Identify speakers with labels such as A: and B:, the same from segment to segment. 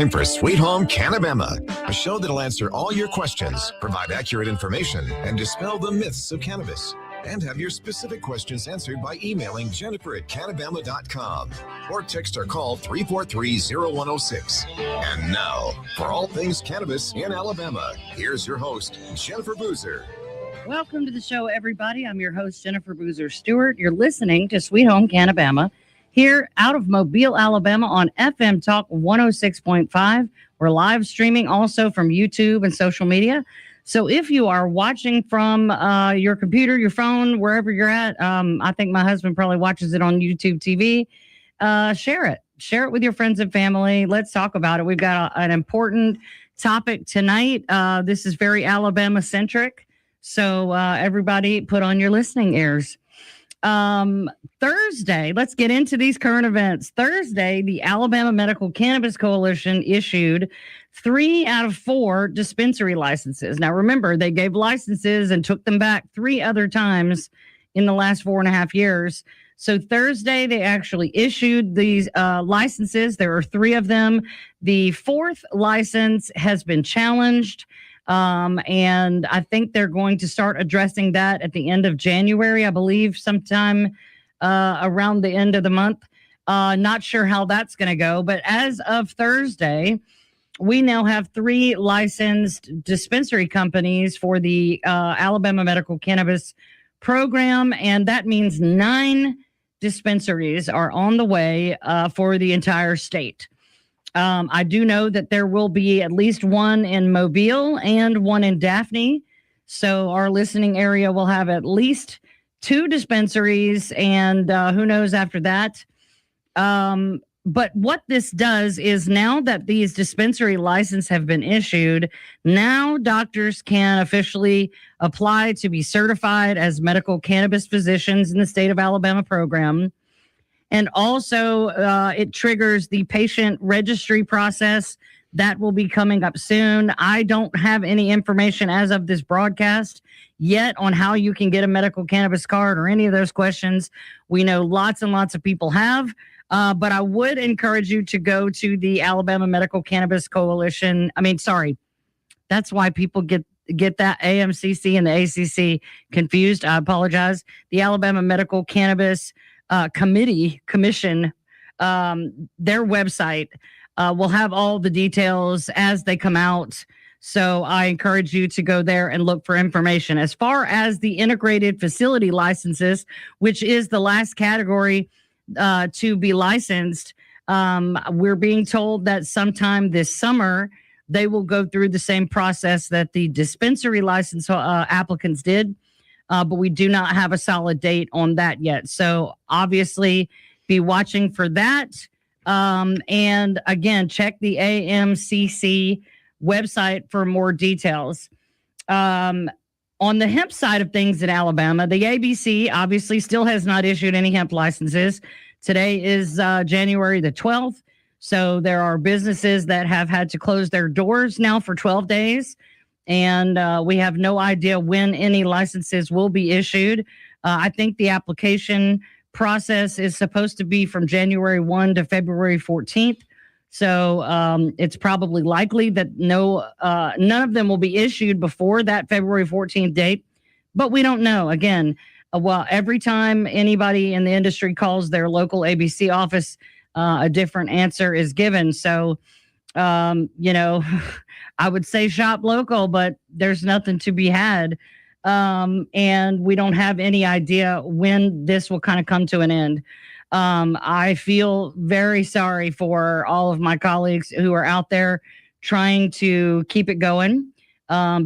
A: time for Sweet Home Cannabama, a show that'll answer all your questions, provide accurate information, and dispel the myths of cannabis. And have your specific questions answered by emailing Jennifer@cannabama.com or text or call 343-0106. And now, for all things cannabis in Alabama, here's your host, Jennifer Boozer.
B: Welcome to the show, everybody. I'm your host, Jennifer Boozer Stewart. You're listening to Sweet Home Cannabama here out of Mobile, Alabama on FM Talk 106.5. We're live streaming also from YouTube and social media. So if you are watching from your computer, your phone, wherever you're at, I think my husband probably watches it on YouTube TV. Share it. Share it with your friends and family. Let's talk about it. We've got an important topic tonight. This is very Alabama-centric. So everybody put on your listening ears. Thursday, let's get into these current events. Thursday, the Alabama Medical Cannabis Coalition issued 3 out of 4 dispensary licenses. Now, remember, they gave licenses and took them back 3 other times in the last 4.5 years. So Thursday, they actually issued these licenses. There are 3 of them. The 4th license has been challenged. And I think they're going to start addressing that at the end of January, I believe, sometime around the end of the month. Not sure how that's going to go. But as of Thursday, we now have 3 licensed dispensary companies for the Alabama Medical Cannabis Program. And that means 9 dispensaries are on the way for the entire state. I do know that there will be at least 1 in Mobile and 1 in Daphne. So our listening area will have at least 2 dispensaries, and who knows after that. But what this does is now that these dispensary licenses have been issued, now doctors can officially apply to be certified as medical cannabis physicians in the state of Alabama program. And also, it triggers the patient registry process that will be coming up soon. I don't have any information as of this broadcast yet on how you can get a medical cannabis card or any of those questions. We know lots and lots of people have, but I would encourage you to go to the Alabama Medical Cannabis Coalition. That's why people get that AMCC and the ACC confused. I apologize. The Alabama Medical Cannabis Commission, their website will have all the details as they come out. So I encourage you to go there and look for information. As far as the integrated facility licenses, which is the last category to be licensed, we're being told that sometime this summer, they will go through the same process that the dispensary license applicants did. But we do not have a solid date on that yet. So obviously be watching for that. And again, check the AMCC website for more details. On the hemp side of things in Alabama, the ABC obviously still has not issued any hemp licenses. Today is January the 12th. So there are businesses that have had to close their doors now for 12 days. And we have no idea when any licenses will be issued. I think the application process is supposed to be from January 1 to February 14th. So it's probably likely that none of them will be issued before that February 14th date. But we don't know. Again, every time anybody in the industry calls their local ABC office, a different answer is given. So, I would say shop local, but there's nothing to be had. And we don't have any idea when this will kind of come to an end. I feel very sorry for all of my colleagues who are out there trying to keep it going,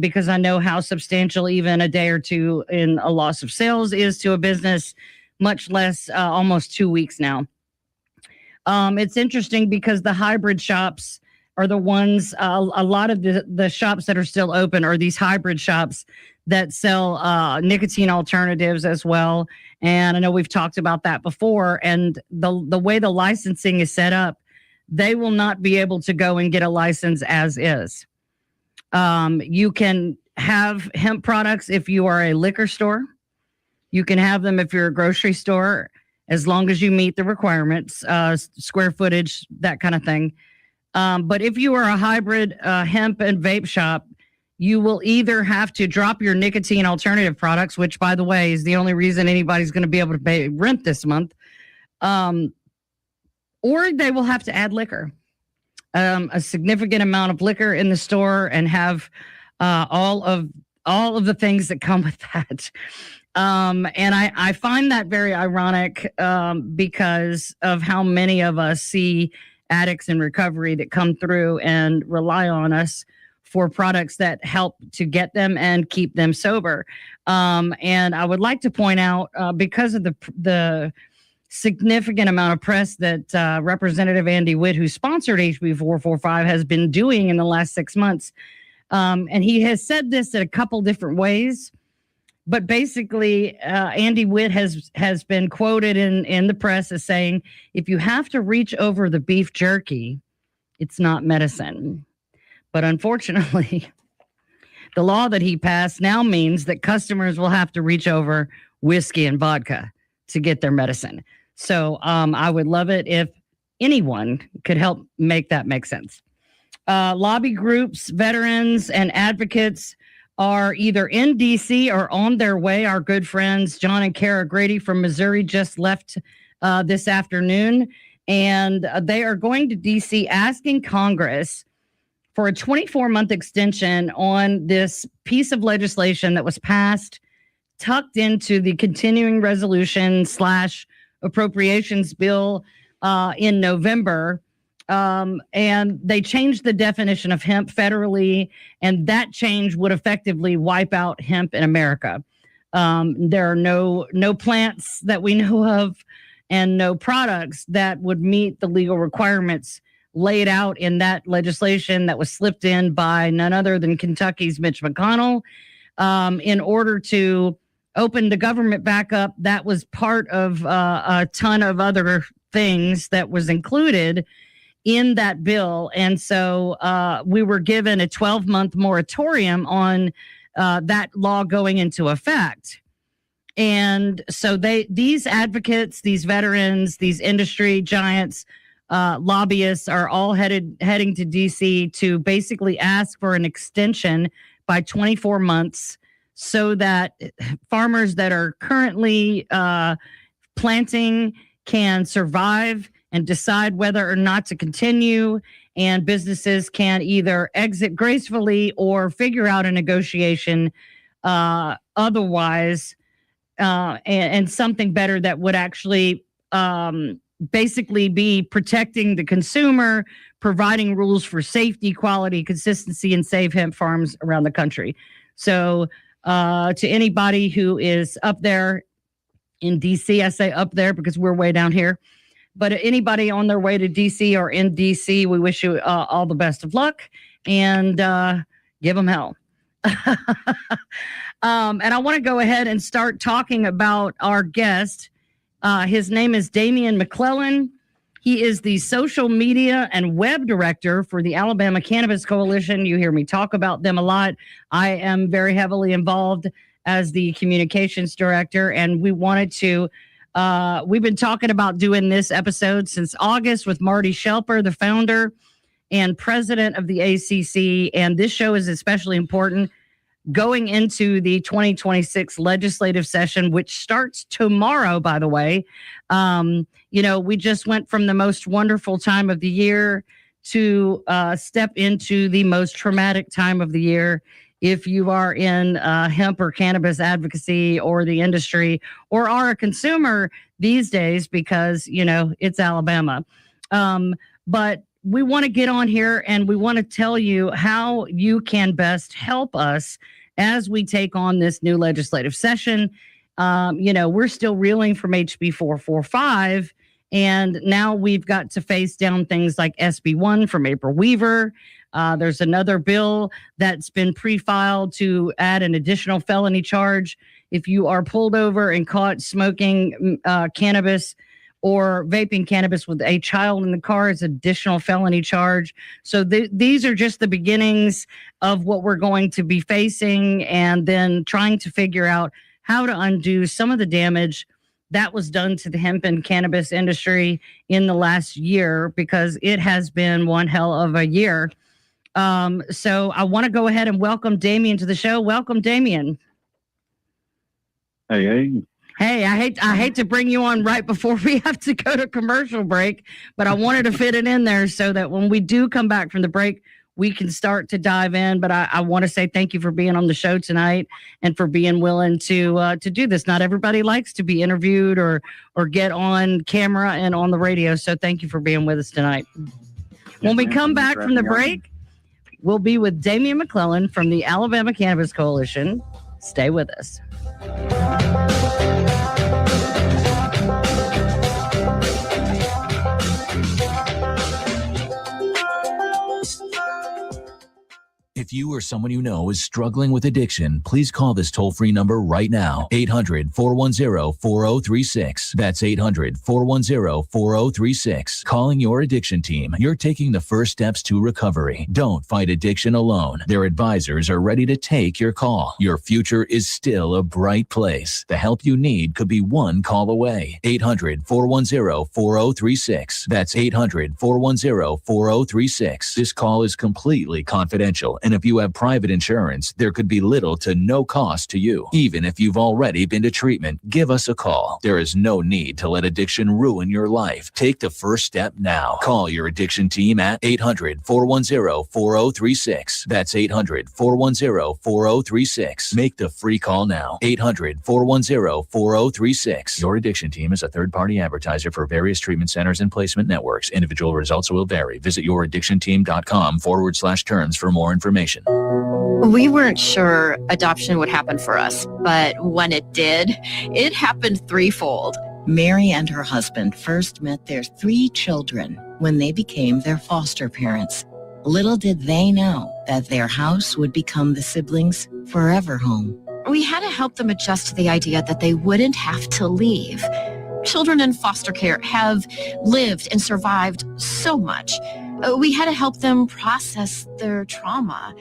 B: because I know how substantial even a day or two in a loss of sales is to a business, much less almost 2 weeks now. It's interesting because the hybrid shops are the ones, a lot of the shops that are still open are these hybrid shops that sell nicotine alternatives as well. And I know we've talked about that before. And the way the licensing is set up, they will not be able to go and get a license as is. You can have hemp products if you are a liquor store. You can have them if you're a grocery store, as long as you meet the requirements, square footage, that kind of thing. But if you are a hybrid hemp and vape shop, you will either have to drop your nicotine alternative products, which, by the way, is the only reason anybody's going to be able to pay rent this month, or they will have to add liquor, a significant amount of liquor in the store, and have all of the things that come with that. And I find that very ironic because of how many of us see addicts in recovery that come through and rely on us for products that help to get them and keep them sober. And I would like to point out, because of the significant amount of press that Representative Andy Witt, who sponsored HB 445, has been doing in the last 6 months. And he has said this in a couple different ways. But basically, Andy Witt has been quoted in the press as saying, if you have to reach over the beef jerky, it's not medicine. But unfortunately, the law that he passed now means that customers will have to reach over whiskey and vodka to get their medicine. So I would love it if anyone could help make that make sense. Lobby groups, veterans, and advocates are either in D.C. or on their way. Our good friends John and Kara Grady from Missouri just left this afternoon, and they are going to D.C. asking Congress for a 24-month extension on this piece of legislation that was passed, tucked into the continuing resolution / appropriations bill in November. And they changed the definition of hemp federally, and that change would effectively wipe out hemp in America. There are no plants that we know of and no products that would meet the legal requirements laid out in that legislation that was slipped in by none other than Kentucky's Mitch McConnell in order to open the government back up. That was part of a ton of other things that was included in that bill. And so we were given a 12-month moratorium on that law going into effect. And so these advocates, these veterans, these industry giants, lobbyists are all heading to DC to basically ask for an extension by 24 months so that farmers that are currently planting can survive and decide whether or not to continue, and businesses can either exit gracefully or figure out a negotiation otherwise, and something better that would actually basically be protecting the consumer, providing rules for safety, quality, consistency, and safe hemp farms around the country. So to anybody who is up there in DC, I say up there because we're way down here, but anybody on their way to DC or in DC, we wish you all the best of luck and give them hell. And I want to go ahead and start talking about our guest. His name is Damion McClellen. He is the social media and web director for the Alabama Cannabis Coalition. You hear me talk about them a lot. I am very heavily involved as the communications director, and we wanted to we've been talking about doing this episode since August with Marty Shelper, the founder and president of the ACC. And this show is especially important going into the 2026 legislative session, which starts tomorrow, by the way. We just went from the most wonderful time of the year to step into the most traumatic time of the year. If you are in hemp or cannabis advocacy or the industry or are a consumer these days, because, it's Alabama. But we want to get on here and we want to tell you how you can best help us as we take on this new legislative session. We're still reeling from HB 445, and now we've got to face down things like SB 1 from April Weaver. There's another bill that's been pre-filed to add an additional felony charge if you are pulled over and caught smoking cannabis or vaping cannabis with a child in the car. Is additional felony charge. So these are just the beginnings of what we're going to be facing, and then trying to figure out how to undo some of the damage that was done to the hemp and cannabis industry in the last year, because it has been one hell of a year. So I want to go ahead and welcome Damion to the show. Welcome, Damion.
C: Hey.
B: Hey, I hate to bring you on right before we have to go to commercial break, but I wanted to fit it in there so that when we do come back from the break, we can start to dive in. But I want to say thank you for being on the show tonight and for being willing to do this. Not everybody likes to be interviewed or get on camera and on the radio. So thank you for being with us tonight. When we come back from the break, we'll be with Damion McClellen from the Alabama Cannabis Coalition. Stay with us.
D: If you or someone you know is struggling with addiction, please call this toll-free number right now, 800-410-4036. That's 800-410-4036. Calling your addiction team. You're taking the first steps to recovery. Don't fight addiction alone. Their advisors are ready to take your call. Your future is still a bright place. The help you need could be one call away. 800-410-4036. That's 800-410-4036. This call is completely confidential. And if you have private insurance, there could be little to no cost to you. Even if you've already been to treatment, give us a call. There is no need to let addiction ruin your life. Take the first step now. Call your addiction team at 800-410-4036. That's 800-410-4036. Make the free call now. 800-410-4036. Your addiction team is a third-party advertiser for various treatment centers and placement networks. Individual results will vary. Visit youraddictionteam.com/terms for more information.
E: We weren't sure adoption would happen for us, but when it did, it happened threefold.
F: Mary and her husband first met their 3 children when they became their foster parents. Little did they know that their house would become the siblings' forever home.
E: We had to help them adjust to the idea that they wouldn't have to leave. Children in foster care have lived and survived so much. We had to help them process their trauma.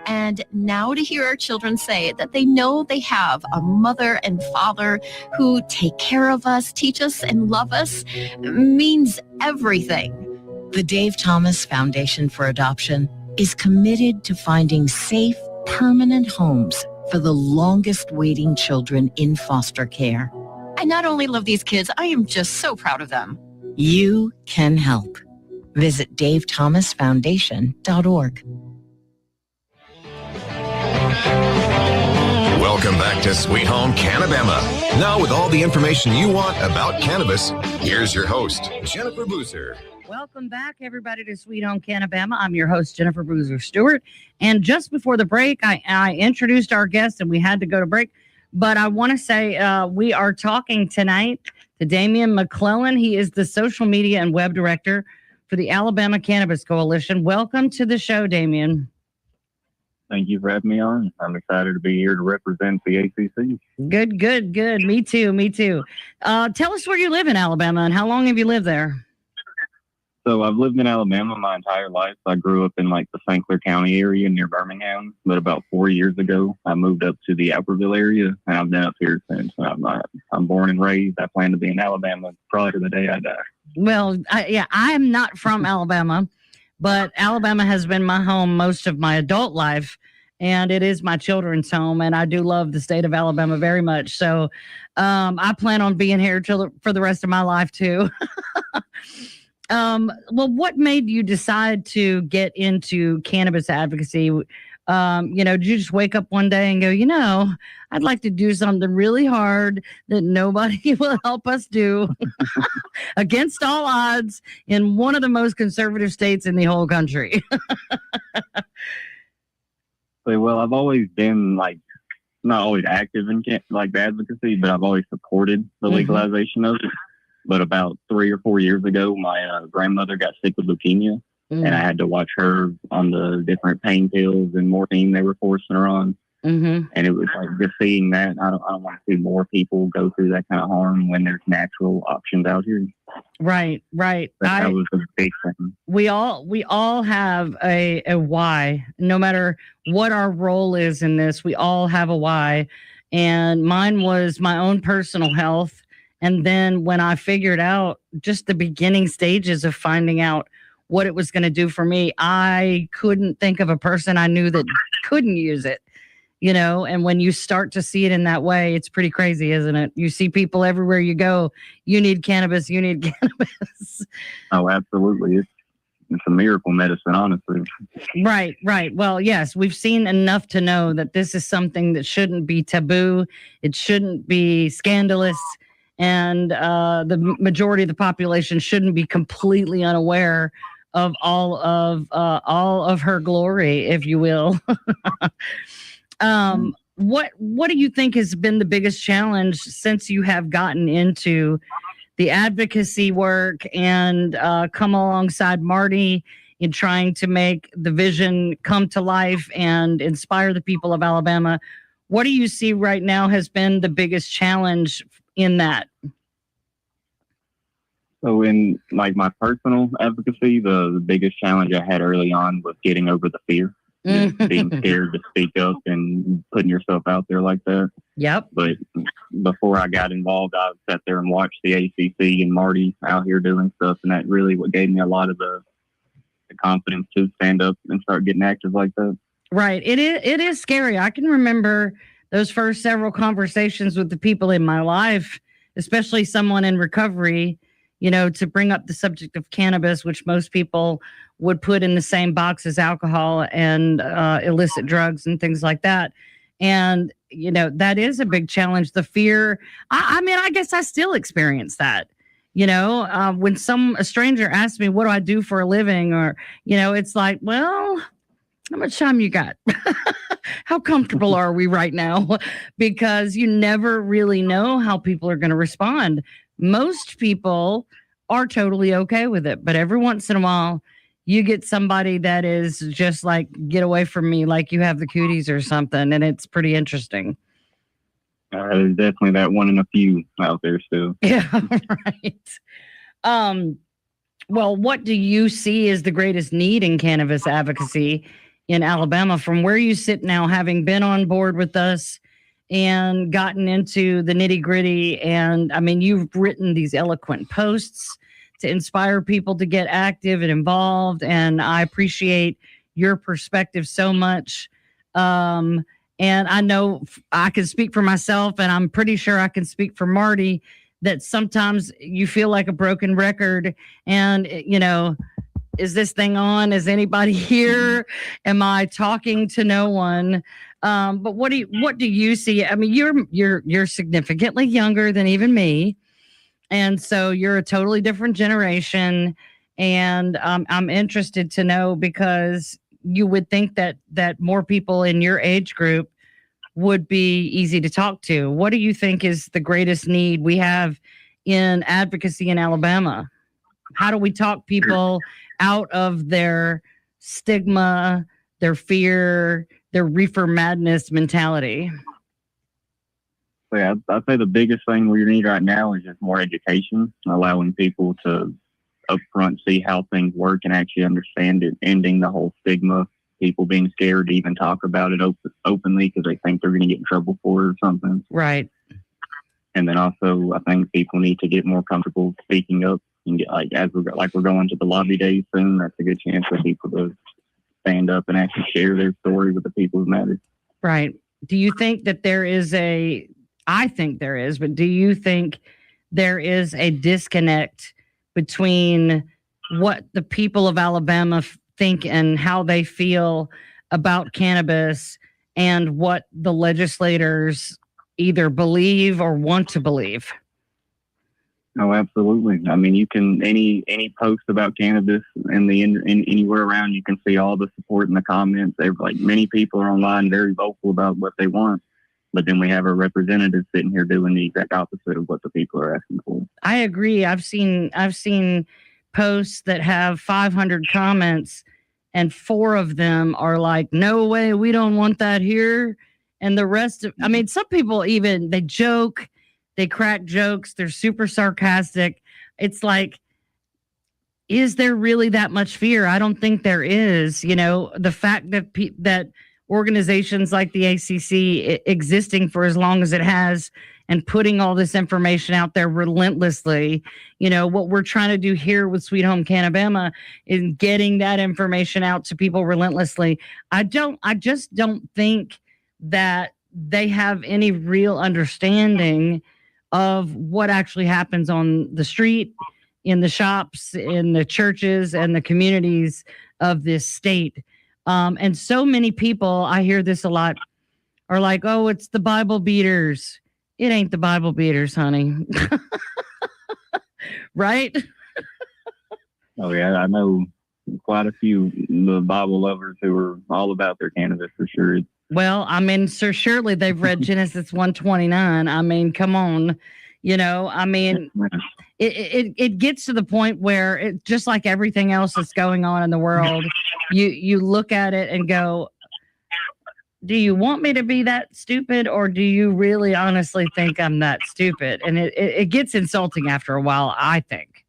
E: And now to hear our children say that they know they have a mother and father who take care of us, teach us, and love us means everything.
F: The Dave Thomas Foundation for Adoption is committed to finding safe, permanent homes for the longest waiting children in foster care.
E: I not only love these kids, I am just so proud of them.
F: You can help. Visit davethomasfoundation.org.
A: Welcome back to Sweet Home Cannabama. Now with all the information you want about cannabis, here's your host, Jennifer Boozer.
B: Welcome back, everybody, to Sweet Home Cannabama. I'm your host, Jennifer Boozer Stewart. And just before the break, I introduced our guest and we had to go to break. But I want to say we are talking tonight to Damion McClellen. He is the social media and web director for the Alabama Cannabis Coalition. Welcome to the show, Damion.
C: Thank you for having me on. I'm excited to be here to represent the ACC.
B: Good. Me too. Tell us where you live in Alabama and how long have you lived there?
C: So I've lived in Alabama my entire life. I grew up in like the St. Clair County area near Birmingham, but about 4 years ago, I moved up to the Albertville area, and I've been up here since. I'm born and raised. I plan to be in Alabama probably to the day I die.
B: Well, I am not from Alabama, but Alabama has been my home most of my adult life, and it is my children's home, and I do love the state of Alabama very much. So I plan on being here for the rest of my life, too. Well, what made you decide to get into cannabis advocacy? Did you just wake up one day and go, I'd like to do something really hard that nobody will help us do against all odds in one of the most conservative states in the whole country?
C: Well, I've always been not always active in the advocacy, but I've always supported the legalization of it. But about 3 or 4 years ago, my grandmother got sick with leukemia, and I had to watch her on the different pain pills and morphine they were forcing her on. And it was just seeing that. I don't want to see more people go through that kind of harm when there's natural options out here.
B: Right.
C: That was a big thing.
B: We all have a why. No matter what our role is in this, we all have a why. And mine was my own personal health And then when I figured out just the beginning stages of finding out what it was going to do for me, I couldn't think of a person I knew that couldn't use it, and when you start to see it in that way, it's pretty crazy, isn't it? You see people everywhere you go, you need cannabis, you need cannabis.
C: Oh, absolutely. It's a miracle medicine, honestly.
B: Right. Well, yes, we've seen enough to know that this is something that shouldn't be taboo. It shouldn't be scandalous. And the majority of the population shouldn't be completely unaware of all of her glory, if you will. What do you think has been the biggest challenge since you have gotten into the advocacy work and come alongside Marty in trying to make the vision come to life and inspire the people of Alabama? What do you see right now has been the biggest challenge in that?
C: So in like my personal advocacy, the biggest challenge I had early on was getting over the fear. Just being scared to speak up and putting yourself out there like that.
B: Yep.
C: But before I got involved, I sat there and watched the ACC and Marty out here doing stuff, and that really what gave me a lot of the confidence to stand up and start getting active like that.
B: Right. It is scary. I can remember those first several conversations with the people in my life, especially someone in recovery, to bring up the subject of cannabis, which most people would put in the same box as alcohol and illicit drugs and things like that. And, that is a big challenge. The fear. I mean, I guess I still experience that, when a stranger asks me, what do I do for a living? Or, it's like, well, how much time you got? How comfortable are we right now? Because you never really know how people are going to respond. Most people are totally okay with it, but every once in a while, you get somebody that is just like, get away from me, like you have the cooties or something, and it's pretty interesting.
C: There's definitely that one in a few out there still.
B: Yeah, right. Well, what do you see as the greatest need in cannabis advocacy in Alabama from where you sit now, having been on board with us and gotten into the nitty gritty? And I mean, you've written these eloquent posts to inspire people to get active and involved. And I appreciate your perspective so much. And I know I can speak for myself, and I'm pretty sure I can speak for Marty, that sometimes you feel like a broken record and, is this thing on? Is anybody here? Am I talking to no one? But what do you see? I mean, you're significantly younger than even me. And so you're a totally different generation. And I'm interested to know, because you would think that more people in your age group would be easy to talk to. What do you think is the greatest need we have in advocacy in Alabama? How do we talk people out of their stigma, their fear, their reefer madness mentality?
C: So yeah, I'd say the biggest thing we need right now is just more education, allowing people to upfront see how things work and actually understand it, ending the whole stigma, people being scared to even talk about it openly because they think they're going to get in trouble for it or something.
B: Right.
C: And then also, I think people need to get more comfortable speaking up and get we're going to the lobby days soon. That's a good chance for people to stand up and actually share their story with the people who matter.
B: Right. Do you think that there is I think there is, but do you think there is a disconnect between what the people of Alabama think and how they feel about cannabis and what the legislators either believe or want to believe?
C: Oh, absolutely. I mean, you can any post about cannabis in anywhere around, you can see all the support in the comments. Many people are online very vocal about what they want, but then we have our representatives sitting here doing the exact opposite of what the people are asking for. I
B: agree. I've seen posts that have 500 comments, and 4 of them are like, "No way, we don't want that here." And the rest of, some people even, they joke, they crack jokes, they're super sarcastic. It's like, is there really that much fear? I don't think there is. The fact that that organizations like the ACC existing for as long as it has and putting all this information out there relentlessly. You know, what we're trying to do here with Sweet Home Cannabama is getting that information out to people relentlessly. I just don't think that they have any real understanding of what actually happens on the street, in the shops, in the churches, and the communities of this state. And so many people, I hear this a lot, are like, oh, it's the Bible beaters. It ain't the Bible beaters, honey. Right?
C: Oh, yeah. I know quite a few the Bible lovers who are all about their cannabis for sure.
B: Well, I mean, sir, surely they've read Genesis 1:29. I mean, come on. You know, I mean, it gets to the point where it, just like everything else that's going on in the world, you look at it and go, do you want me to be that stupid, or do you really honestly think I'm that stupid? And it gets insulting after a while, I think.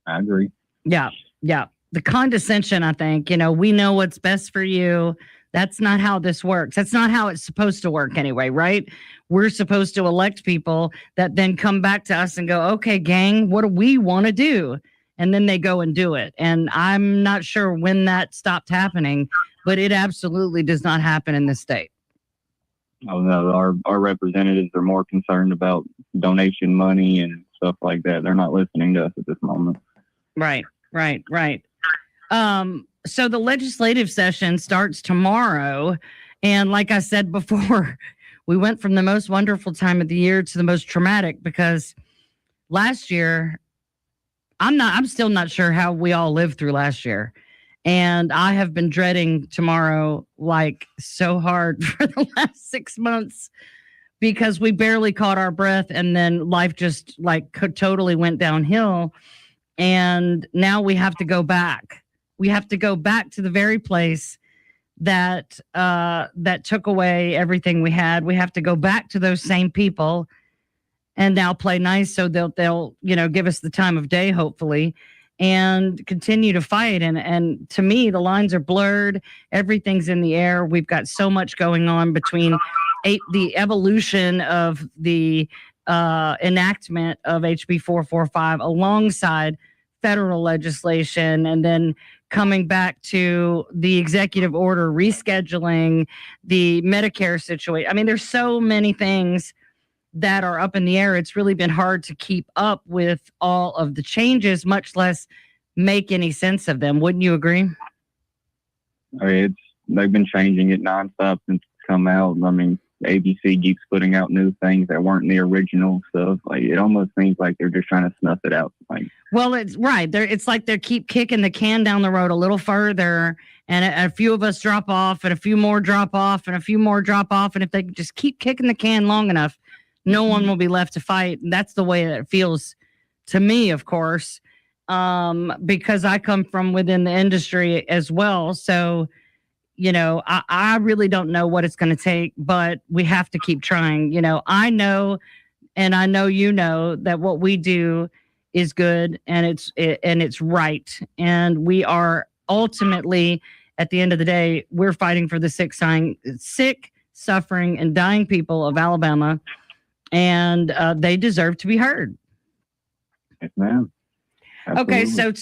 C: I agree.
B: Yeah. The condescension, I think, you know, we know what's best for you. That's not how this works. That's not how it's supposed to work anyway, right? We're supposed to elect people that then come back to us and go, okay, gang, what do we want to do? And then they go and do it. And I'm not sure when that stopped happening, but it absolutely does not happen in this state.
C: Oh, no, our representatives are more concerned about donation money and stuff like that. They're not listening to us at this moment.
B: Right. So the legislative session starts tomorrow. And like I said before, we went from the most wonderful time of the year to the most traumatic, because last year, I'm still not sure how we all lived through last year. And I have been dreading tomorrow like so hard for the last 6 months, because we barely caught our breath. And then life just like totally went downhill. And now we have to go back. We have to go back to the very place that took away everything we had. We have to go back to those same people and now play nice, so they'll give us the time of day, hopefully, and continue to fight. And to me, the lines are blurred. Everything's in the air. We've got so much going on between the evolution of the enactment of HB 445 alongside federal legislation, and then coming back to the executive order, rescheduling, the Medicare situation. I mean, there's so many things that are up in the air. It's really been hard to keep up with all of the changes, much less make any sense of them. Wouldn't you agree?
C: I mean, they've been changing it nonstop since it's come out. I mean, ABC keeps putting out new things that weren't the original stuff. Like, it almost seems like they're just trying to snuff it out. Like, well,
B: it's right. It's like they keep kicking the can down the road a little further, and a few of us drop off, and a few more drop off, and a few more drop off. And if they just keep kicking the can long enough, no one will be left to fight. And that's the way that it feels to me, of course, because I come from within the industry as well. So, you know, I really don't know what it's going to take, but we have to keep trying. You know, I know, and I know you know, that what we do is good, and it's right. And we are ultimately, at the end of the day, we're fighting for the sick, suffering, and dying people of Alabama, and they deserve to be heard.
C: Yes, ma'am.
B: Okay, so.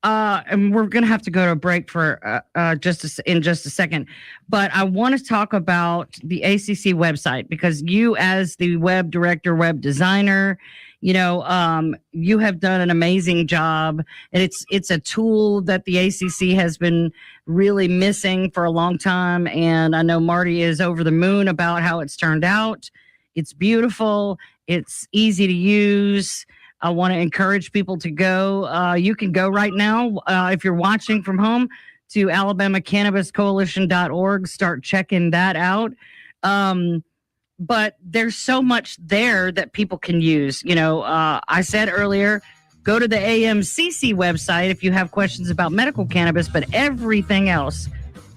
B: And we're going to have to go to a break for in just a second. But I want to talk about the ACC website, because you, as the web director, web designer, you know, you have done an amazing job. And it's a tool that the ACC has been really missing for a long time. And I know Marty is over the moon about how it's turned out. It's beautiful. It's easy to use. I want to encourage people to go. You can go right now, if you're watching from home, to alabamacannabiscoalition.org. Start checking that out. But there's so much there that people can use. You know, I said earlier, go to the AMCC website if you have questions about medical cannabis, but everything else,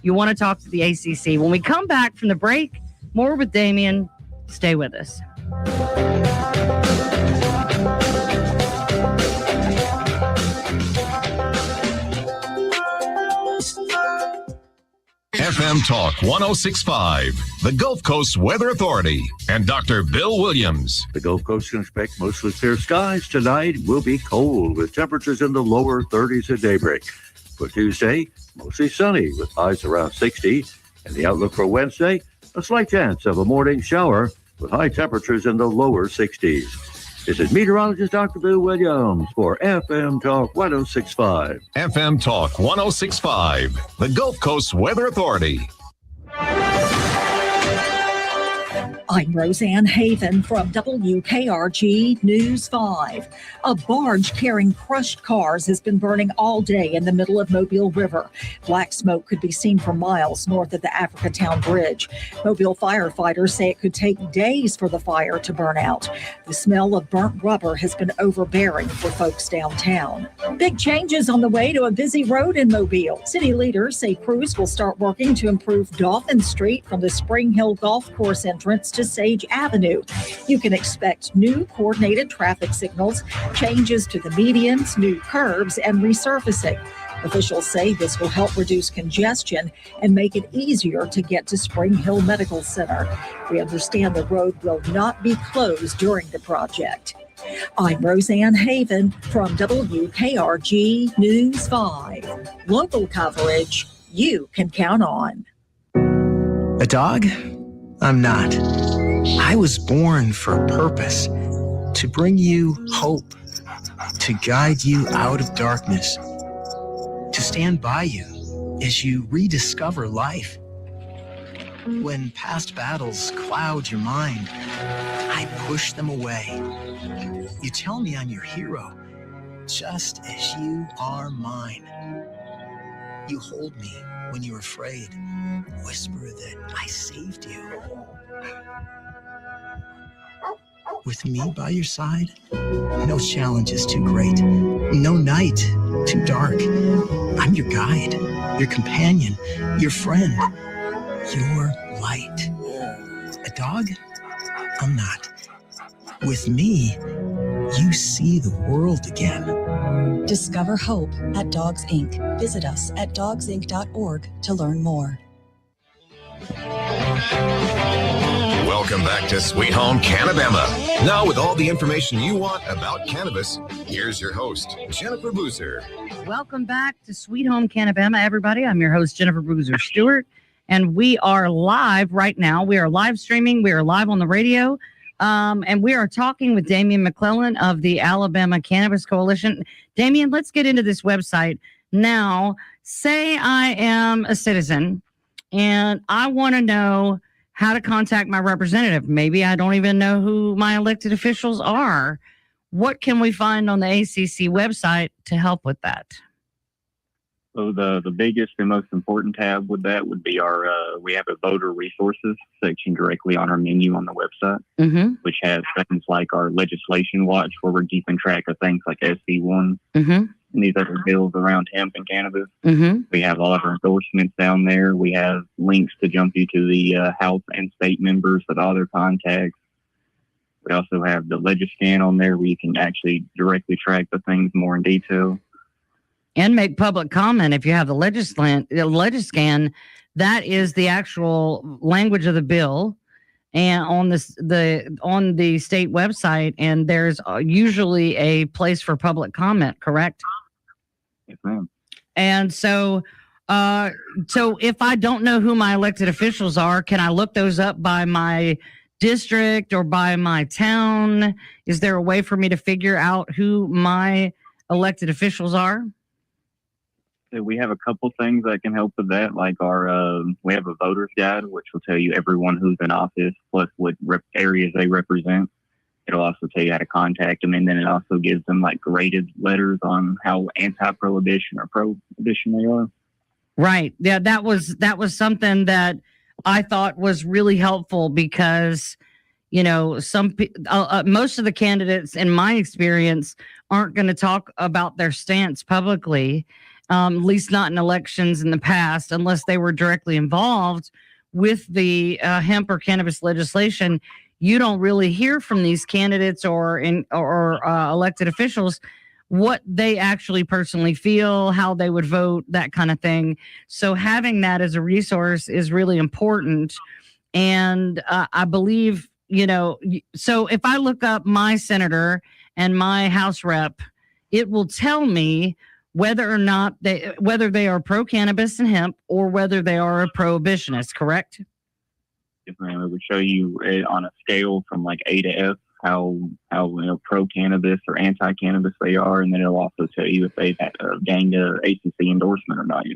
B: you want to talk to the ACC. When we come back from the break, more with Damion. Stay with us.
A: FM FM Talk 1065, the Gulf Coast Weather Authority, and Dr. Bill Williams.
G: The Gulf Coast can expect mostly clear skies. Tonight will be cold with temperatures in the lower 30s at daybreak. For Tuesday, mostly sunny with highs around 60. And the outlook for Wednesday, a slight chance of a morning shower with high temperatures in the lower 60s. This is meteorologist Dr. Bill Williams for FM Talk 1065.
A: FM Talk 1065, the Gulf Coast Weather Authority.
H: I'm Roseanne Haven from WKRG News 5. A barge carrying crushed cars has been burning all day in the middle of Mobile River. Black smoke could be seen for miles north of the Africatown Bridge. Mobile firefighters say it could take days for the fire to burn out. The smell of burnt rubber has been overbearing for folks downtown. Big changes on the way to a busy road in Mobile. City leaders say crews will start working to improve Dolphin Street from the Spring Hill Golf Course entrance to Sage Avenue. You can expect new coordinated traffic signals, changes to the medians, new curbs, and resurfacing. Officials say this will help reduce congestion and make it easier to get to Spring Hill Medical Center. We understand the road will not be closed during the project. I'm Roseanne Haven from WKRG News 5. Local coverage you can count on.
I: A dog? I'm not. I was born for a purpose, to bring you hope, to guide you out of darkness, to stand by you as you rediscover life. When past battles cloud your mind, I push them away. You tell me I'm your hero, just as you are mine. You hold me when you're afraid, whisper that I saved you. With me by your side, no challenge is too great, no night too dark. I'm your guide, your companion, your friend, your light. A dog? I'm not. With me, you see the world again.
J: Discover hope at Dogs Inc. Visit us at dogsinc.org to learn more.
A: Welcome back to Sweet Home Cannabama. Now with all the information you want about cannabis, here's your host, Jennifer Boozer.
B: Welcome back to Sweet Home Cannabama, everybody. I'm your host, Jennifer Boozer Stewart, and we are live right now. We are live streaming. We are live on the radio, and we are talking with Damion McClellen of the Alabama Cannabis Coalition. Damion, let's get into this website. Now, say I am a citizen, and I want to know how to contact my representative. Maybe I don't even know who my elected officials are. What can we find on the ACC website to help with that?
C: So the biggest and most important tab with that would be our, we have a voter resources section directly on our menu on the website, which has things like our legislation watch where we're keeping track of things like SB1 and these other bills around hemp and cannabis. We have all of our endorsements down there. We have links to jump you to the House and state members with all their contacts. We also have the Legiscan on there where you can actually directly track the things more in detail.
B: And make public comment if you have the Legiscan. That is the actual language of the bill, and on the state website. And there's usually a place for public comment. Correct?
C: Yes, ma'am.
B: And so if I don't know who my elected officials are, can I look those up by my district or by my town? Is there a way for me to figure out who my elected officials are?
C: So we have a couple things that can help with that, like our we have a voter's guide, which will tell you everyone who's in office, plus what areas they represent. It'll also tell you how to contact them, and then it also gives them like graded letters on how anti-prohibition or prohibition they are. Right.
B: Yeah, that was something that I thought was really helpful because, you know, most of the candidates, in my experience, aren't going to talk about their stance publicly, at least not in elections in the past, unless they were directly involved with the hemp or cannabis legislation. You don't really hear from these candidates or elected officials what they actually personally feel, how they would vote, that kind of thing. So having that as a resource is really important. And I believe, so if I look up my senator and my House rep, it will tell me whether or not whether they are pro cannabis and hemp or whether they are a prohibitionist, correct?
C: It would show you on a scale from like A to F how pro cannabis or anti cannabis they are, and then it'll also tell you if they've gained a ACC endorsement or not.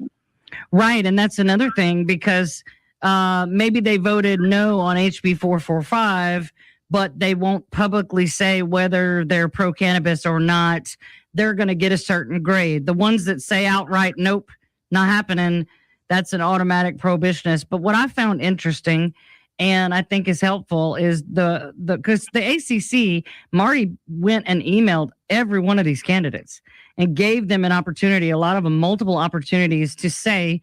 B: Right, and that's another thing, because maybe they voted no on HB 445, but they won't publicly say whether they're pro cannabis or not. They're going to get a certain grade. The ones that say outright, nope, not happening, that's an automatic prohibitionist. But what I found interesting and I think is helpful is because the ACC, Marty went and emailed every one of these candidates and gave them an opportunity, a lot of them multiple opportunities to say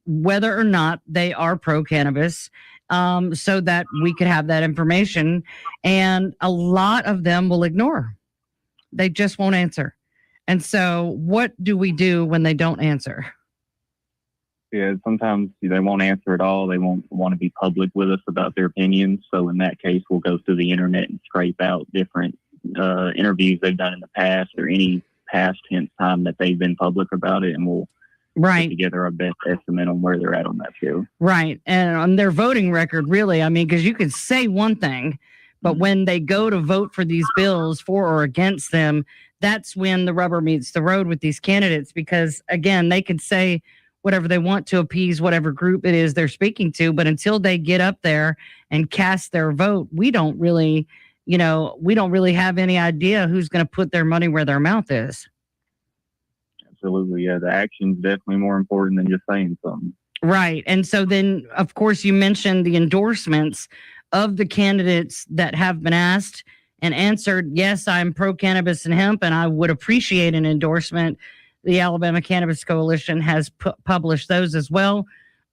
B: whether or not they are pro cannabis, so that we could have that information. And a lot of them will ignore. They just won't answer. And so what do we do when they don't answer?
C: Yeah, sometimes they won't answer at all. They won't want to be public with us about their opinions. So in that case, we'll go through the internet and scrape out different interviews they've done in the past or any past time that they've been public about it, and we'll put together our best estimate on where they're at on that scale. Right.
B: And on their voting record, really, I mean, because you could say one thing, but when they go to vote for these bills for or against them, that's when the rubber meets the road with these candidates, because, again, they could say whatever they want to appease whatever group it is they're speaking to. But until they get up there and cast their vote, we don't really have any idea who's going to put their money where their mouth is.
C: Absolutely. Yeah. The action's definitely more important than just saying something.
B: Right. And so then, of course, you mentioned the endorsements of the candidates that have been asked and answered, yes, I'm pro cannabis and hemp, and I would appreciate an endorsement. The Alabama Cannabis Coalition has published those as well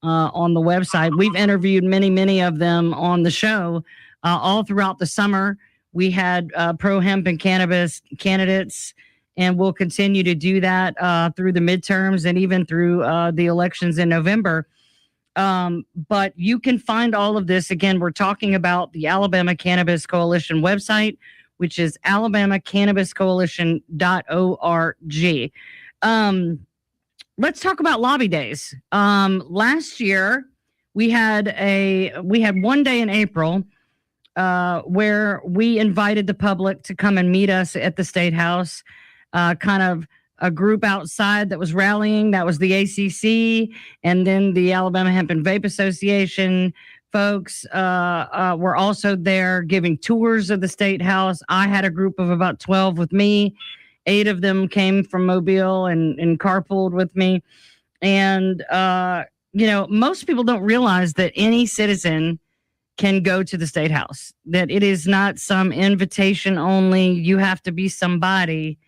B: on the website. We've interviewed many of them on the show all throughout the summer. We had pro hemp and cannabis candidates, and we'll continue to do that through the midterms and even through the elections in November. But you can find all of this. Again, we're talking about the Alabama Cannabis Coalition website, which is alabamacannabiscoalition.org. Let's talk about lobby days. Last year we had one day in April where we invited the public to come and meet us at the State House, kind of a group outside that was rallying. That was the ACC, and then the Alabama Hemp and Vape Association folks were also there giving tours of the State House. I had a group of about 12 with me. 8 of them came from Mobile and carpooled with me. And, most people don't realize that any citizen can go to the State House, that it is not some invitation only. You have to be somebody.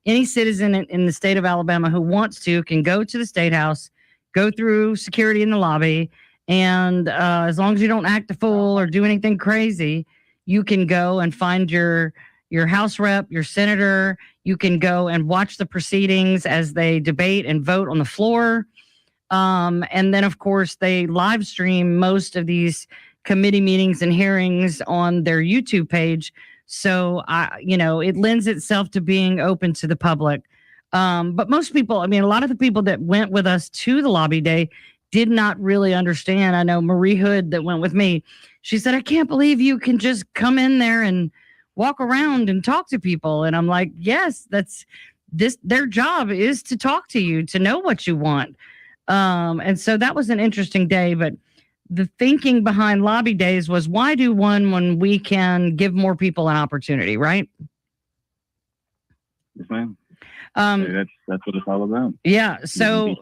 B: Any citizen in the state of Alabama who wants to can go to the State House, go through security in the lobby, and as long as you don't act a fool or do anything crazy, you can go and find your House rep, your senator. You can go and watch the proceedings as they debate and vote on the floor. And then, of course, they live stream most of these committee meetings and hearings on their YouTube page. So, it lends itself to being open to the public. But most people, a lot of the people that went with us to the lobby day did not really understand. I know Marie Hood that went with me. She said, I can't believe you can just come in there and walk around and talk to people. And I'm like, yes, their job is to talk to you, to know what you want. And so that was an interesting day. But the thinking behind lobby days was, why do one when we can give more people an opportunity, right?
C: Yes, ma'am. That's what it's all about.
B: Yeah. So,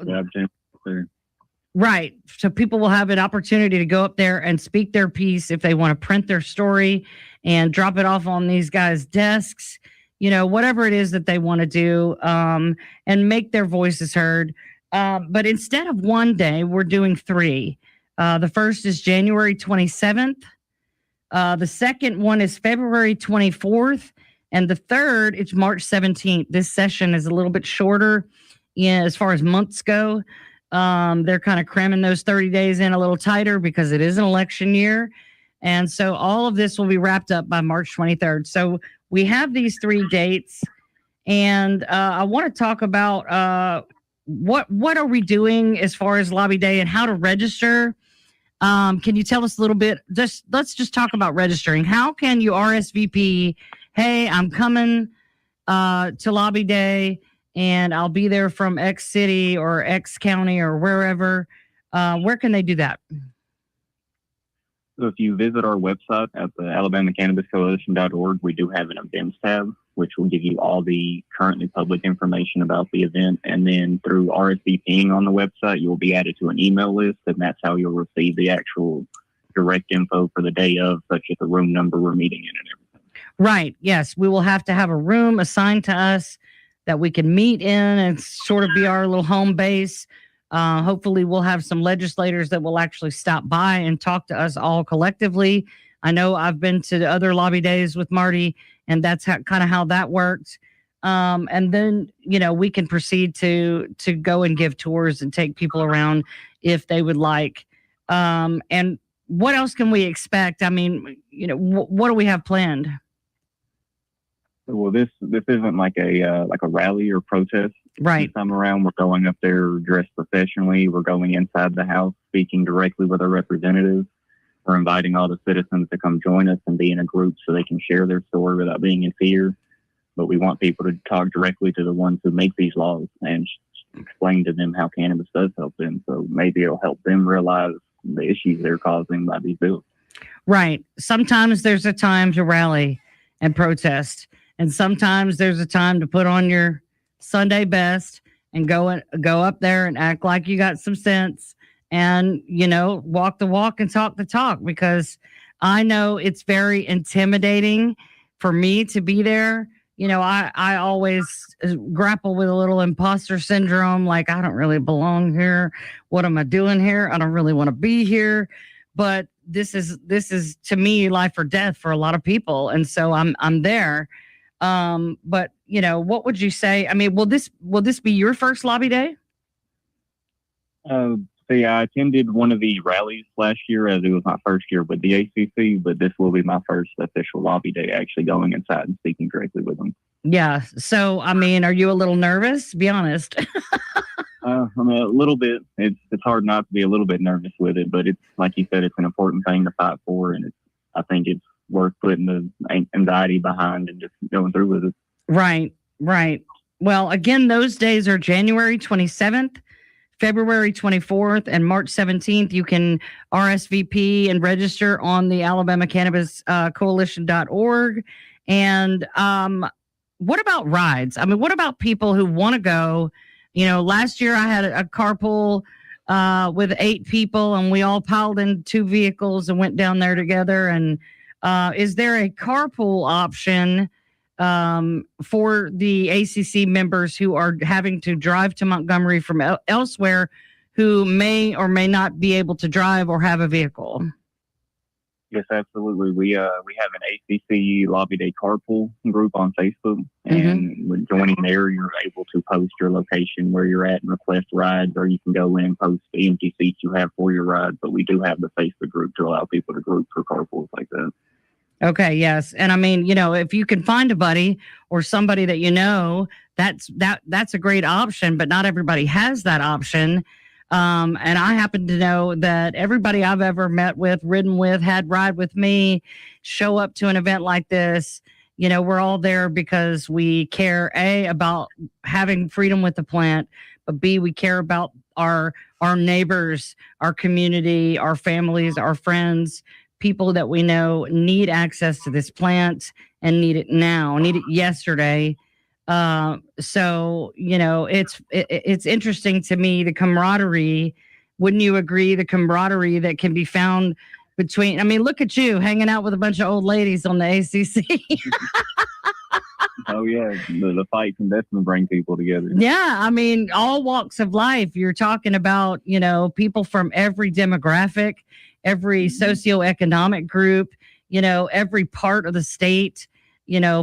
B: right. So people will have an opportunity to go up there and speak their piece if they want to print their story and drop it off on these guys' desks, whatever it is that they want to do, and make their voices heard. But instead of one day, we're doing 3. The first is January 27th. The second one is February 24th. And the third, it's March 17th. This session is a little bit shorter as far as months go. They're kind of cramming those 30 days in a little tighter because it is an election year. And so all of this will be wrapped up by March 23rd. So we have these 3 dates. And I want to talk about what are we doing as far as Lobby Day and how to register. Can you tell us a little bit? Let's just talk about registering. How can you RSVP? Hey, I'm coming to Lobby Day, and I'll be there from X city or X county or wherever. Where can they do that?
C: So if you visit our website at the Alabama Cannabis Coalition.org, we do have an events tab, which will give you all the currently public information about the event. And then through RSVPing on the website, you will be added to an email list, and that's how you'll receive the actual direct info for the day of, such as the room number we're meeting in and everything.
B: Right. Yes. We will have to have a room assigned to us that we can meet in and sort of be our little home base. Hopefully we'll have some legislators that will actually stop by and talk to us all collectively. I know I've been to the other lobby days with Marty, and that's kind of how that worked. And then, we can proceed to go and give tours and take people around if they would like. And what else can we expect? I mean, what do we have planned?
C: Well, this isn't like a rally or protest.
B: Right.
C: This time around, we're going up there dressed professionally. We're going inside the house, speaking directly with our representatives. We're inviting all the citizens to come join us and be in a group so they can share their story without being in fear. But we want people to talk directly to the ones who make these laws and explain to them how cannabis does help them. So maybe it'll help them realize the issues they're causing by these bills. Right.
B: Sometimes there's a time to rally and protest. And sometimes there's a time to put on your Sunday best and go up there and act like you got some sense and, walk the walk and talk the talk, because I know it's very intimidating for me to be there. I always grapple with a little imposter syndrome. Like, I don't really belong here. What am I doing here? I don't really want to be here. But this is to me life or death for a lot of people. And so I'm there. But what would you say? I mean, will this be your first lobby day?
C: I attended one of the rallies last year, as it was my first year with the ACC, but this will be my first official lobby day, actually going inside and speaking directly with them.
B: Yeah. So, I mean, are you a little nervous? Be honest.
C: A little bit. It's hard not to be a little bit nervous with it, but it's like you said, it's an important thing to fight for, and I think it's worth putting the anxiety behind and just going through with it.
B: Right. Well, again, those days are January 27th, February 24th, and March 17th. You can RSVP and register on the Alabama Cannabis Coalition.org. And what about rides? I mean, what about people who want to go? Last year I had a carpool with 8 people, and we all piled in 2 vehicles and went down there together. And is there a carpool option for the ACC members who are having to drive to Montgomery from elsewhere, who may or may not be able to drive or have a vehicle?
C: Yes, absolutely. We have an ACC Lobby Day carpool group on Facebook, and when joining there, you're able to post your location where you're at and request rides, or you can go in and post the empty seats you have for your ride. But we do have the Facebook group to allow people to group for carpools like that.
B: Okay, yes. And I mean, if you can find a buddy or somebody that that's a great option, but not everybody has that option. And I happen to know that everybody I've ever met with, ridden with, had ride with me, show up to an event like this. We're all there because we care, A, about having freedom with the plant, but B, we care about our neighbors, our community, our families, our friends. People that we know need access to this plant and need it now, need it yesterday. So, it's interesting to me, the camaraderie. Wouldn't you agree? The camaraderie that can be found between, I mean, look at you hanging out with a bunch of old ladies on the ACC.
C: Oh yeah. The fight can definitely bring people together.
B: Yeah. I mean, all walks of life. You're talking about, people from every demographic, every socioeconomic group, every part of the state,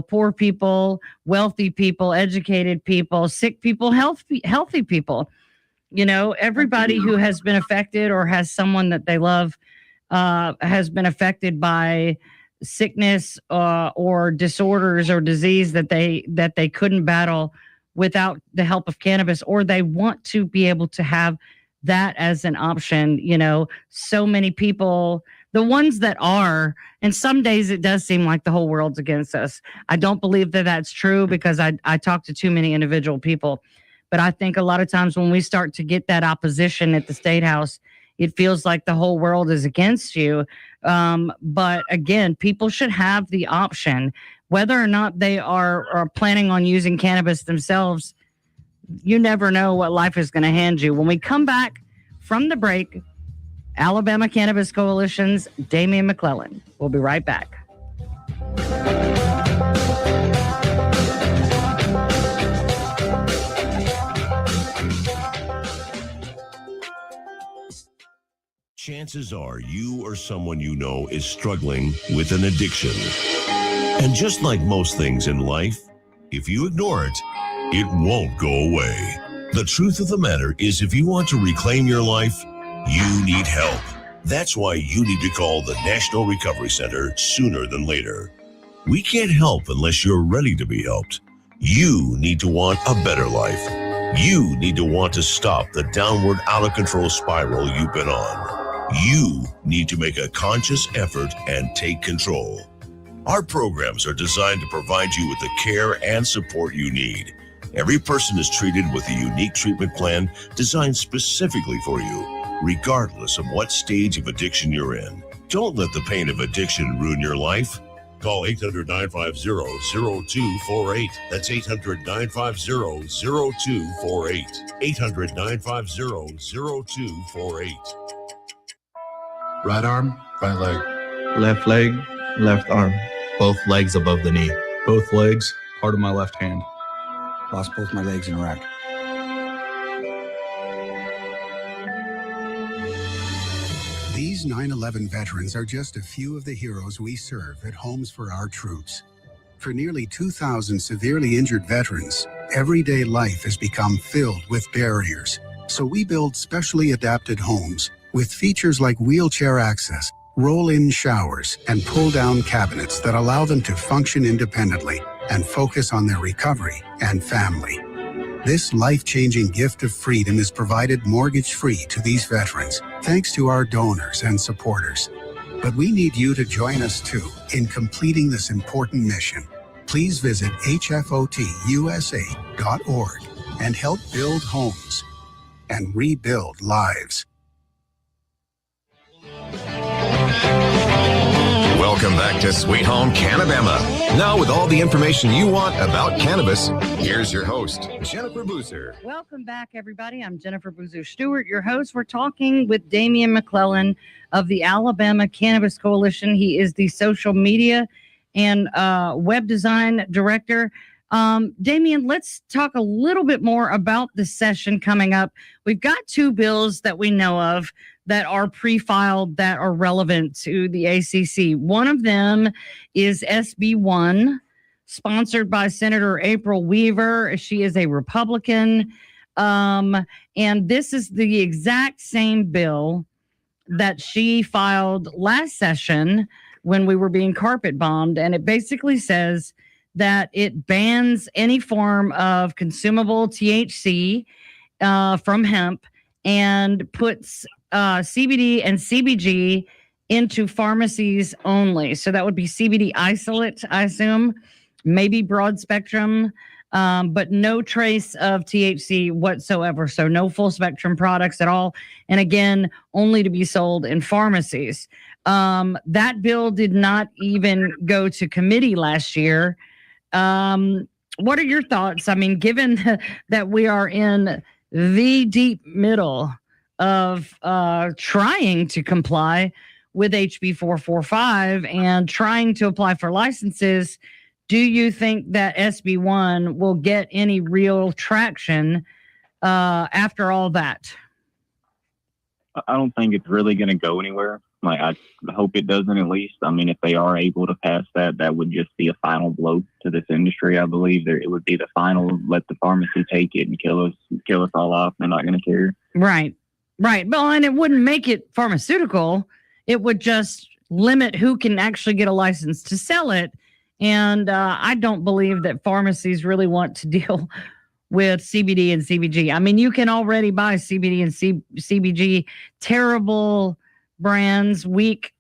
B: poor people, wealthy people, educated people, sick people, healthy people. Everybody who has been affected or has someone that they love has been affected by sickness or disorders or disease that they couldn't battle without the help of cannabis, or they want to be able to have that as an option. So many people, the ones that are, and some days it does seem like the whole world's against us. I don't believe that that's true, because I talk to too many individual people. But I think a lot of times when we start to get that opposition at the State House, it feels like the whole world is against you. But again, people should have the option, whether or not they are planning on using cannabis themselves. You never know what life is going to hand you. When we come back from the break, Alabama Cannabis Coalition's Damion McClellen. We'll be right back.
K: Chances are you or someone you know is struggling with an addiction. And just like most things in life, if you ignore it, it won't go away. The truth of the matter is, if you want to reclaim your life, you need help. That's why you need to call the National Recovery Center sooner than later. We can't help unless you're ready to be helped. You need to want a better life. You need to want to stop the downward, out-of-control spiral you've been on. You need to make a conscious effort and take control. Our programs are designed to provide you with the care and support you need. Every person is treated with a unique treatment plan designed specifically for you, regardless of what stage of addiction you're in. Don't let the pain of addiction ruin your life. Call 800-950-0248. That's 800-950-0248. 800-950-0248.
L: Right arm, right leg.
M: Left leg, left arm.
L: Both legs above the knee.
M: Both legs, part of my left hand.
N: Lost both my legs in Iraq.
O: These 9/11 veterans are just a few of the heroes we serve at Homes for Our Troops. For nearly 2,000 severely injured veterans, everyday life has become filled with barriers. So we build specially adapted homes with features like wheelchair access, roll-in showers, and pull-down cabinets that allow them to function independently and focus on their recovery and family. This life-changing gift of freedom is provided mortgage-free to these veterans, thanks to our donors and supporters. But we need you to join us too in completing this important mission. Please visit hfotusa.org and help build homes and rebuild lives.
A: Welcome back to Sweet Home Cannabama. Now, with all the information you want about cannabis, here's your host, Jennifer Boozer.
B: Welcome back, everybody. I'm Jennifer Boozer Stewart, your host. We're talking with Damion McClellen of the Alabama Cannabis Coalition. He is the social media and web design director. Damion, let's talk a little bit more about the session coming up. We've got two bills that we know of that are pre-filed that are relevant to the ACC. One of them is SB 1, sponsored by Senator April Weaver. She is a Republican. And this is the exact same bill that she filed last session when we were being carpet bombed. And it basically says that it bans any form of consumable THC from hemp and puts CBD and CBG into pharmacies only. So that would be CBD isolate, I assume, maybe broad spectrum, but no trace of THC whatsoever. So no full spectrum products at all. And again, only to be sold in pharmacies. That bill did not even go to committee last year. What are your thoughts? I mean, given that we are in the deep middle of trying to comply with HB 445 and trying to apply for licenses, do you think that SB 1 will get any real traction after all that?
C: I don't think it's really going to go anywhere. Like, I hope it doesn't, at least. I mean, if they are able to pass that, that would just be a final blow to this industry. I believe it would be the final, let the pharmacy take it and kill us all off. They're not going to care.
B: Right. Well, and it wouldn't make it pharmaceutical. It would just limit who can actually get a license to sell it. And I don't believe that pharmacies really want to deal with CBD and CBG. I mean, you can already buy CBD and CBG, terrible brands, weak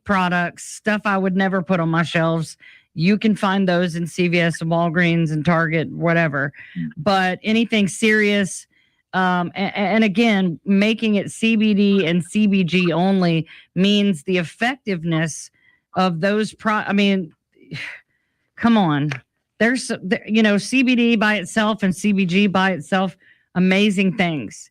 B: products, stuff I would never put on my shelves. You can find those in CVS and Walgreens and Target, whatever. But anything serious, and again, making it CBD and CBG only means the effectiveness of those I mean, come on. There's, CBD by itself and CBG by itself, amazing things.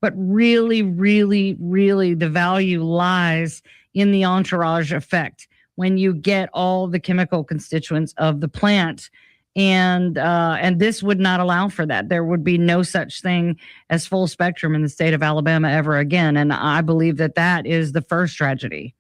B: But really, really, really, the value lies in the entourage effect when you get all the chemical constituents of the plant. And this would not allow for that. There would be no such thing as full spectrum in the state of Alabama ever again. And I believe that is the first tragedy.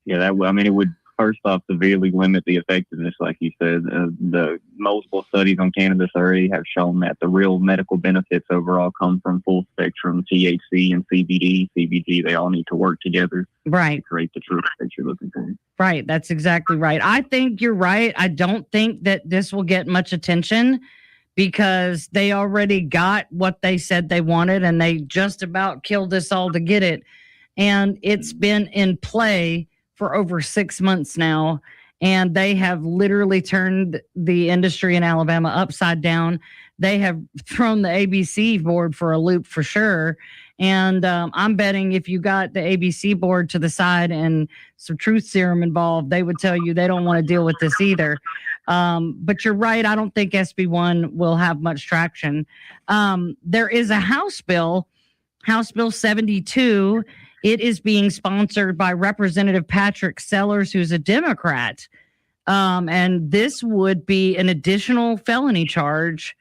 C: Yeah, it would first off severely limit the effectiveness, like you said. The multiple studies on cannabis already have shown that the real medical benefits overall come from full spectrum THC and CBD, CBG. They all need to work together,
B: right,
C: to create the truth that you're looking for.
B: Right, that's exactly right. I think you're right. I don't think that this will get much attention because they already got what they said they wanted, and they just about killed us all to get it. And it's been in play for over 6 months now, and they have literally turned the industry in Alabama upside down. They have thrown the ABC board for a loop for sure. And I'm betting if you got the ABC board to the side and some truth serum involved, they would tell you they don't want to deal with this either. But you're right. I don't think SB1 will have much traction. There is a House Bill 72. It is being sponsored by Representative Patrick Sellers, who's a Democrat. And this would be an additional felony charge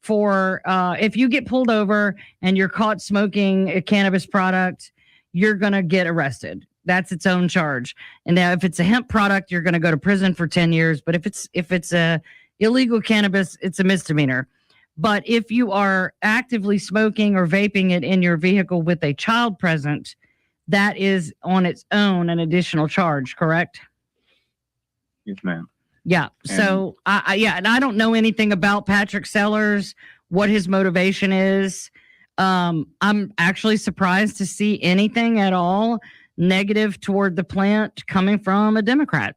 B: for if you get pulled over and you're caught smoking a cannabis product, you're going to get arrested. That's its own charge. And now if it's a hemp product, you're going to go to prison for 10 years. But if it's a illegal cannabis, it's a misdemeanor. But if you are actively smoking or vaping it in your vehicle with a child present, that is on its own an additional charge, correct?
C: Yes, ma'am.
B: Yeah. So and I don't know anything about Patrick Sellers, what his motivation is. I'm actually surprised to see anything at all negative toward the plant coming from a Democrat.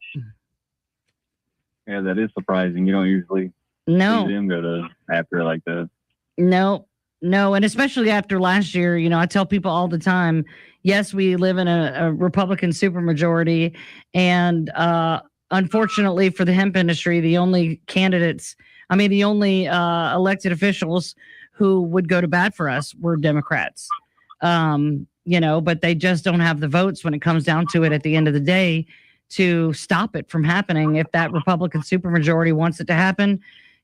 C: Yeah, that is surprising. You don't usually see them go to after like that. No, and especially after last year, I tell people all the time, yes, we live in a Republican supermajority, and unfortunately for the hemp industry, the only elected officials who would go to bat for us were Democrats. But they just don't have the votes when it comes down to it at the end of the day to stop it from happening. If that Republican supermajority wants it to happen,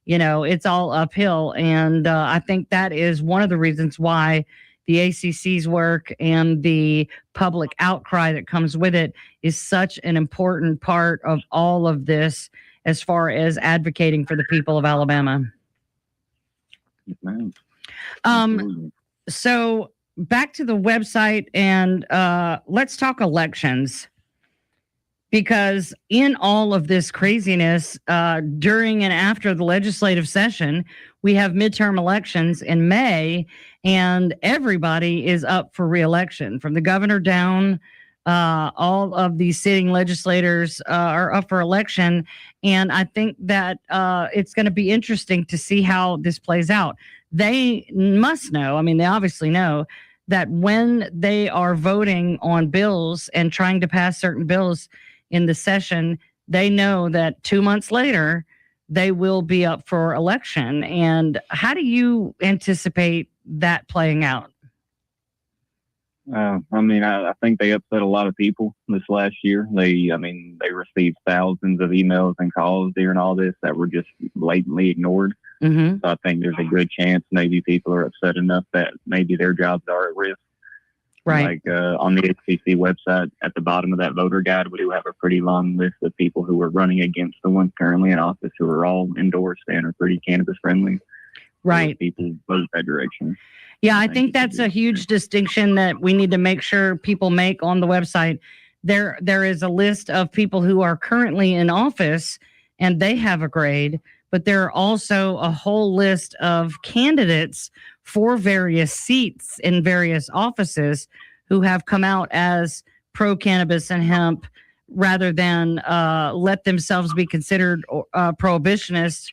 C: it's all uphill. And I think that is one of the reasons why the ACC's work and the public outcry that comes with it is such an important part of all of this as far as advocating for the people of Alabama. So back to the website, and let's talk elections. Because in all of this craziness, during and after the legislative session, we have midterm elections in May, and everybody is up for re-election. From the governor down, all of the sitting legislators are up for election. And I think that it's going to be interesting to see how this plays out. They must know, they obviously know, that when they are voting on bills and trying to pass certain bills in the session, they know that 2 months later, they will be up for election. And how do you anticipate that playing out? I think they upset a lot of people this last year. They received thousands of emails and calls during all this that were just blatantly ignored.
B: Mm-hmm.
C: So I think there's a good chance maybe people are upset enough that maybe their jobs are at risk.
B: Right.
C: Like on the HCC website, at the bottom of that voter guide, we do have a pretty long list of people who are running against the ones currently in office who are all endorsed and are pretty cannabis friendly.
B: Right.
C: People vote that direction.
B: Yeah, I think that's a huge distinction that we need to make sure people make on the website. There is a list of people who are currently in office and they have a grade, but there are also a whole list of candidates for various seats in various offices who have come out as pro-cannabis and hemp rather than let themselves be considered prohibitionists.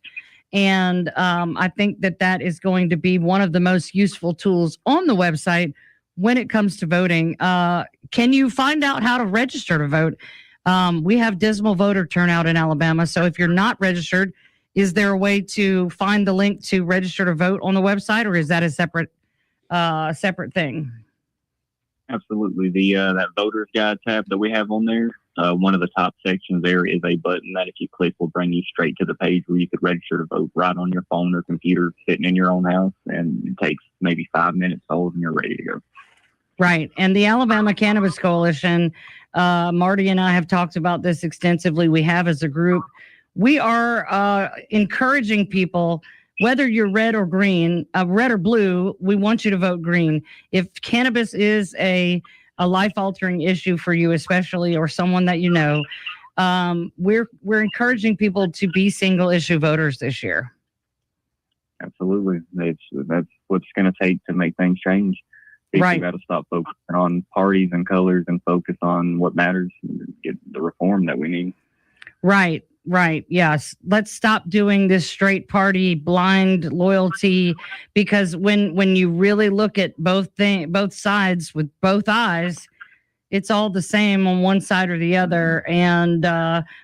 B: And I think that is going to be one of the most useful tools on the website when it comes to voting. Can you find out how to register to vote? We have dismal voter turnout in Alabama. So if you're not registered, is there a way to find the link to register to vote on the website, or is that a separate thing?
C: Absolutely. That voters guide tab that we have on there, one of the top sections there is a button that if you click will bring you straight to the page where you could register to vote right on your phone or computer sitting in your own house. And it takes maybe 5 minutes old and you're ready to go.
B: Right. And the Alabama Cannabis Coalition, Marty and I have talked about this extensively. We have as a group. We are encouraging people, whether you're red or green, red or blue, we want you to vote green. If cannabis is a life-altering issue for you, especially, or someone that you know, we're encouraging people to be single-issue voters this year.
C: Absolutely. That's what's going to take to make things change. People got to stop focusing on parties and colors and focus on what matters and get the reform that we need. Right.
B: Yes. Let's stop doing this straight party blind loyalty, because when you really look at both sides with both eyes, it's all the same on one side or the other. And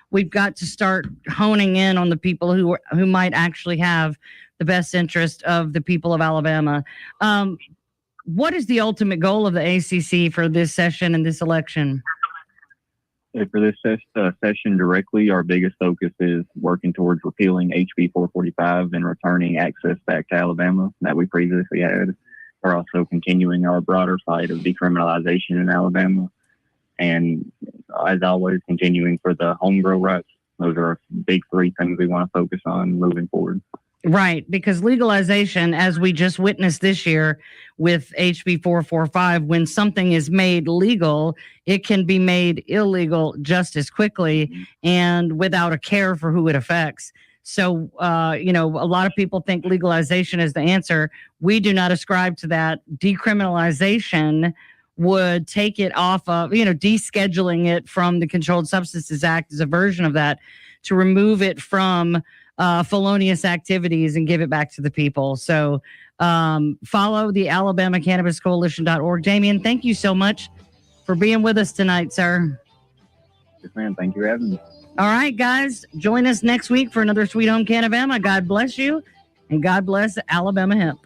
B: we've got to start honing in on the people who might actually have the best interest of the people of Alabama. What is the ultimate goal of the ACC for this session and this election?
C: For this session directly, our biggest focus is working towards repealing HB 445 and returning access back to Alabama that we previously had. We're also continuing our broader fight of decriminalization in Alabama. And as always, continuing for the home grow rights. Those are our big three things we want to focus on moving forward.
B: Right, because legalization, as we just witnessed this year with HB 445, when something is made legal, it can be made illegal just as quickly and without a care for who it affects. So, a lot of people think legalization is the answer. We do not ascribe to that. Decriminalization would take it off of, descheduling it from the Controlled Substances Act is a version of that to remove it from felonious activities and give it back to the people. So follow the Alabama Cannabis Coalition.org. Damion, thank you so much for being with us tonight, sir.
C: Yes, ma'am. Thank you for having me.
B: All right, guys, join us next week for another Sweet Home Cannabama. God bless you, and God bless Alabama Hemp.